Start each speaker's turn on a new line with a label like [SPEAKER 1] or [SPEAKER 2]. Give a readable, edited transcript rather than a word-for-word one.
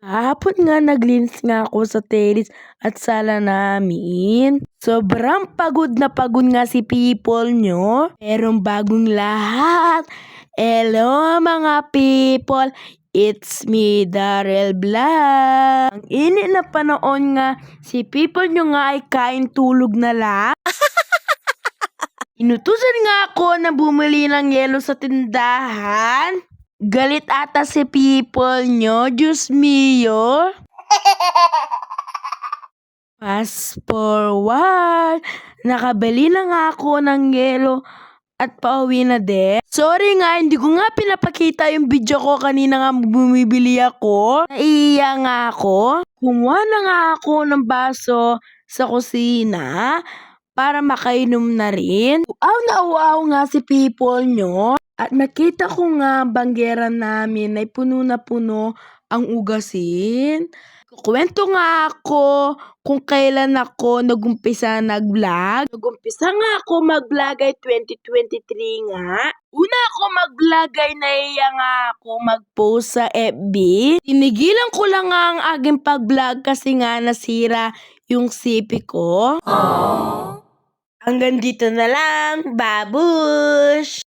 [SPEAKER 1] Kahapon nga naglinis nga ako sa terrace at sala namin. Sobrang pagod na pagod nga si people nyo. Merong bagong lahat. Hello mga people, it's me Darrell Vlog. Ang init na panahon nga, si people nyo nga ay kain tulog na lang. Inutusan nga ako na bumili ng yelo sa tindahan. Galit ata si people nyo, Diyos mio. Fast forward, nakabili na nga ako ng yelo at pauwi na din. Sorry nga, hindi ko nga pinapakita yung video ko kanina nga bumibili ako. Naiiya nga ako. Kumuha na nga ako ng baso sa kusina para makainom na rin. Uaw na uaw nga si people nyo. At nakita ko nga banggera namin ay puno na puno ang ugasin. Kukwento nga ako kung kailan ako nagumpisa nag-vlog. Nagumpisa nga ako mag-vlog ay 2023 nga. Una ako mag-vlog ay nahiya nga ako mag-post sa FB. Tinigilan ko lang nga ang aking pag-vlog kasi nga nasira yung CP ko. Hanggang dito na lang, babush!